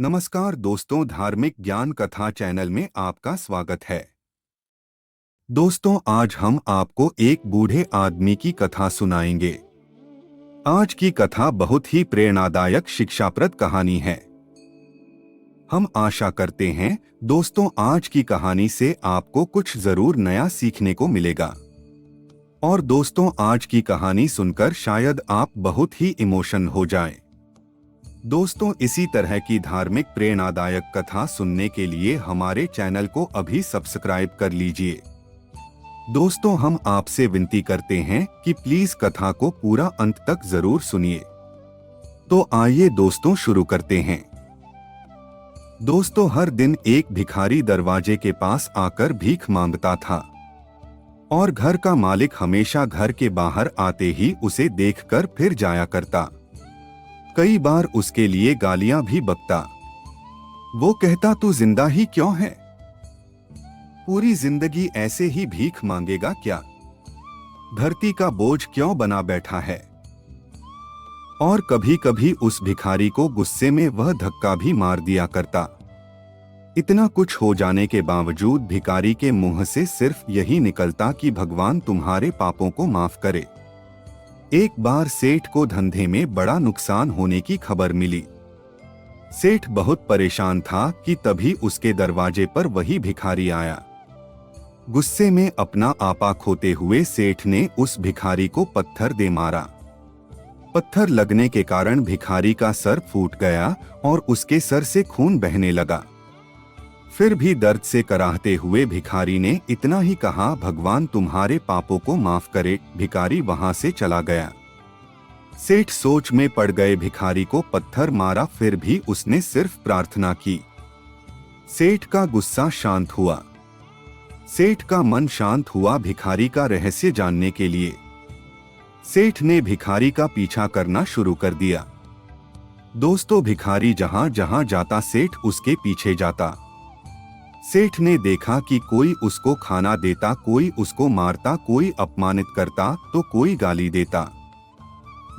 नमस्कार दोस्तों, धार्मिक ज्ञान कथा चैनल में आपका स्वागत है। दोस्तों, आज हम आपको एक बूढ़े आदमी की कथा सुनाएंगे। आज की कथा बहुत ही प्रेरणादायक शिक्षाप्रद कहानी है। हम आशा करते हैं दोस्तों, आज की कहानी से आपको कुछ जरूर नया सीखने को मिलेगा। और दोस्तों, आज की कहानी सुनकर शायद आप बहुत ही इमोशन हो जाएं। दोस्तों, इसी तरह की धार्मिक प्रेरणादायक कथा सुनने के लिए हमारे चैनल को अभी सब्सक्राइब कर लीजिए। दोस्तों, हम आपसे विनती करते हैं कि प्लीज कथा को पूरा अंत तक जरूर सुनिए। तो आइए दोस्तों, शुरू करते हैं। दोस्तों, हर दिन एक भिखारी दरवाजे के पास आकर भीख मांगता था और घर का मालिक हमेशा घर के बाहर आते ही उसे देखकर फिर जाया करता। कई बार उसके लिए गालियां भी बकता। वो कहता, तू जिंदा ही क्यों है? पूरी जिंदगी ऐसे ही भीख मांगेगा क्या? धरती का बोझ क्यों बना बैठा है? और कभी कभी उस भिखारी को गुस्से में वह धक्का भी मार दिया करता। इतना कुछ हो जाने के बावजूद भिखारी के मुंह से सिर्फ यही निकलता कि भगवान तुम्हारे पापों को माफ करे। एक बार सेठ को धंधे में बड़ा नुकसान होने की खबर मिली। सेठ बहुत परेशान था कि तभी उसके दरवाजे पर वही भिखारी आया। गुस्से में अपना आपा खोते हुए सेठ ने उस भिखारी को पत्थर दे मारा। पत्थर लगने के कारण भिखारी का सर फूट गया और उसके सर से खून बहने लगा। फिर भी दर्द से कराहते हुए भिखारी ने इतना ही कहा, भगवान तुम्हारे पापों को माफ करे। भिखारी वहां से चला गया। सेठ सोच में पड़ गए। भिखारी को पत्थर मारा, फिर भी उसने सिर्फ प्रार्थना की। सेठ का गुस्सा शांत हुआ। सेठ का मन शांत हुआ भिखारी का रहस्य जानने के लिए। सेठ ने भिखारी का पीछा करना शुरू कर दिया। दोस्तों, भिखारी जहां जहां जाता सेठ उसके पीछे जाता। सेठ ने देखा कि कोई उसको खाना देता, कोई उसको मारता, कोई अपमानित करता तो कोई गाली देता।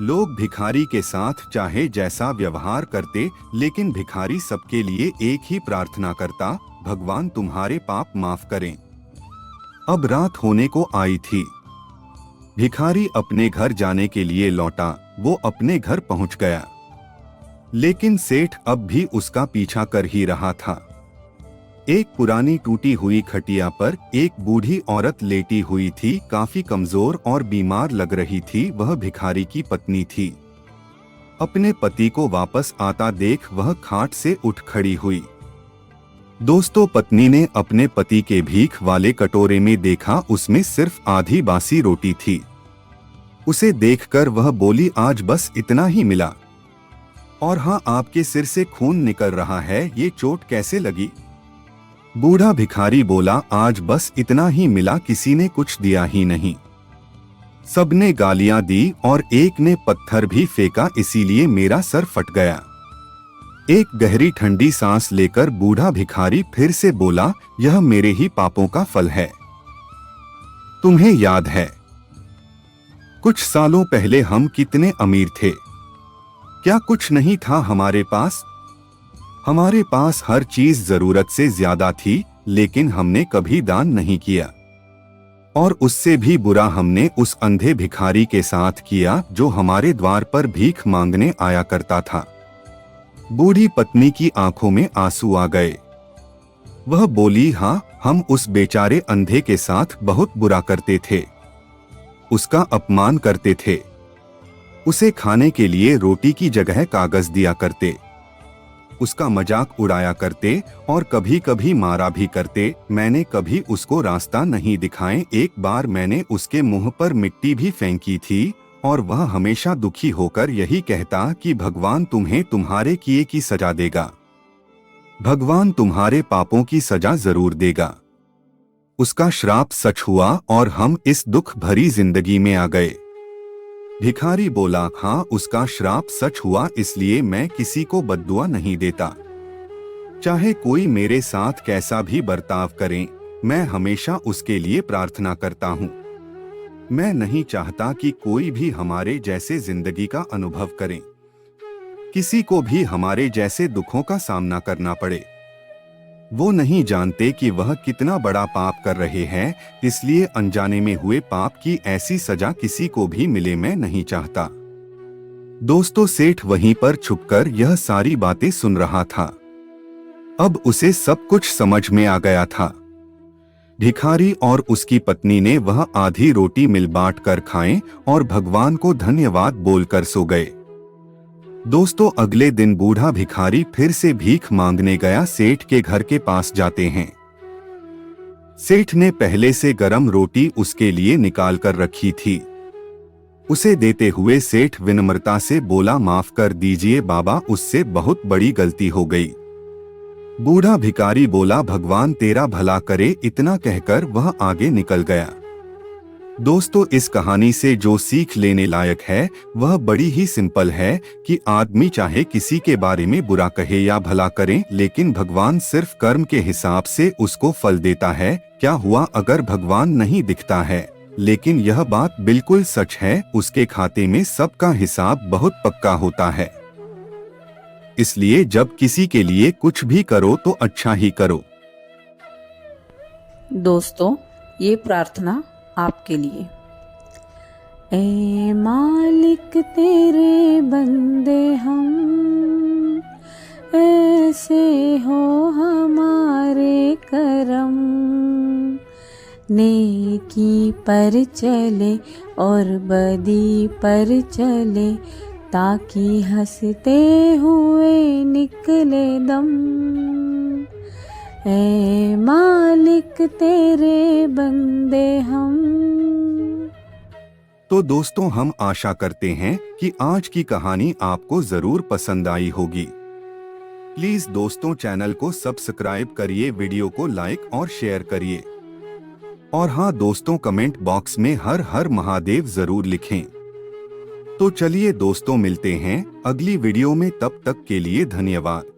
लोग भिखारी के साथ चाहे जैसा व्यवहार करते, लेकिन भिखारी सबके लिए एक ही प्रार्थना करता, भगवान तुम्हारे पाप माफ करें। अब रात होने को आई थी। भिखारी अपने घर जाने के लिए लौटा। वो अपने घर पहुंच गया, लेकिन सेठ अब भी उसका पीछा कर ही रहा था। एक पुरानी टूटी हुई खटिया पर एक बूढ़ी औरत लेटी हुई थी। काफी कमजोर और बीमार लग रही थी। वह भिखारी की पत्नी थी। अपने पति को वापस आता देख वह खाट से उठ खड़ी हुई। दोस्तों, पत्नी ने अपने पति के भीख वाले कटोरे में देखा, उसमें सिर्फ आधी बासी रोटी थी। उसे देखकर वह बोली, आज बस इतना ही मिला। और हाँ, आपके सिर से खून निकल रहा है, ये चोट कैसे लगी? बूढ़ा भिखारी बोला, आज बस इतना ही मिला, किसी ने कुछ दिया ही नहीं। सबने गालियां दी और एक ने पत्थर भी फेंका, इसीलिए मेरा सर फट गया। एक गहरी ठंडी सांस लेकर बूढ़ा भिखारी फिर से बोला, यह मेरे ही पापों का फल है। तुम्हें याद है कुछ सालों पहले हम कितने अमीर थे? क्या कुछ नहीं था हमारे पास? हमारे पास हर चीज जरूरत से ज्यादा थी, लेकिन हमने कभी दान नहीं किया। और उससे भी बुरा हमने उस अंधे भिखारी के साथ किया जो हमारे द्वार पर भीख मांगने आया करता था। बूढ़ी पत्नी की आंखों में आंसू आ गए। वह बोली, हाँ, हम उस बेचारे अंधे के साथ बहुत बुरा करते थे। उसका अपमान करते थे। उसे खाने के लिए रोटी की जगह कागज दिया करते। उसका मजाक उड़ाया करते और कभी कभी मारा भी करते। मैंने कभी उसको रास्ता नहीं दिखाए। एक बार मैंने उसके मुंह पर मिट्टी भी फेंकी थी और वह हमेशा दुखी होकर यही कहता कि भगवान तुम्हें तुम्हारे किए की सजा देगा। भगवान तुम्हारे पापों की सजा जरूर देगा। उसका श्राप सच हुआ और हम इस दुख भरी जिंदगी में आ गए। भिखारी बोला, हाँ, उसका श्राप सच हुआ, इसलिए मैं किसी को बद्दुआ नहीं देता। चाहे कोई मेरे साथ कैसा भी बर्ताव करे, मैं हमेशा उसके लिए प्रार्थना करता हूँ। मैं नहीं चाहता कि कोई भी हमारे जैसे जिंदगी का अनुभव करे। किसी को भी हमारे जैसे दुखों का सामना करना पड़े। वो नहीं जानते कि वह कितना बड़ा पाप कर रहे हैं, इसलिए अनजाने में हुए पाप की ऐसी सजा किसी को भी मिले मैं नहीं चाहता। दोस्तों, सेठ वहीं पर छुपकर यह सारी बातें सुन रहा था। अब उसे सब कुछ समझ में आ गया था। भिखारी और उसकी पत्नी ने वह आधी रोटी मिल बांट कर खाएं और भगवान को धन्यवाद बोलकर सो गए। दोस्तों, अगले दिन बूढ़ा भिखारी फिर से भीख मांगने गया सेठ के घर के पास जाते हैं। सेठ ने पहले से गरम रोटी उसके लिए निकाल कर रखी थी। उसे देते हुए सेठ विनम्रता से बोला, माफ कर दीजिए बाबा, उससे बहुत बड़ी गलती हो गई। बूढ़ा भिखारी बोला, भगवान तेरा भला करे। इतना कहकर वह आगे निकल गया। दोस्तों, इस कहानी से जो सीख लेने लायक है वह बड़ी ही सिंपल है कि आदमी चाहे किसी के बारे में बुरा कहे या भला करे, लेकिन भगवान सिर्फ कर्म के हिसाब से उसको फल देता है। क्या हुआ अगर भगवान नहीं दिखता है, लेकिन यह बात बिल्कुल सच है, उसके खाते में सबका हिसाब बहुत पक्का होता है। इसलिए जब किसी के लिए कुछ भी करो तो अच्छा ही करो। दोस्तों, ये प्रार्थना आपके लिए। ए मालिक तेरे बंदे हम, ऐसे हो हमारे करम, नेकी पर चले और बदी पर चले, ताकि हंसते हुए निकले दम। ऐ मालिक तेरे बंदे हम। तो दोस्तों, हम आशा करते हैं कि आज की कहानी आपको जरूर पसंद आई होगी। प्लीज दोस्तों, चैनल को सब्सक्राइब करिए, वीडियो को लाइक और शेयर करिए। और हाँ दोस्तों, कमेंट बॉक्स में हर हर महादेव जरूर लिखें। तो चलिए दोस्तों, मिलते हैं अगली वीडियो में, तब तक के लिए धन्यवाद।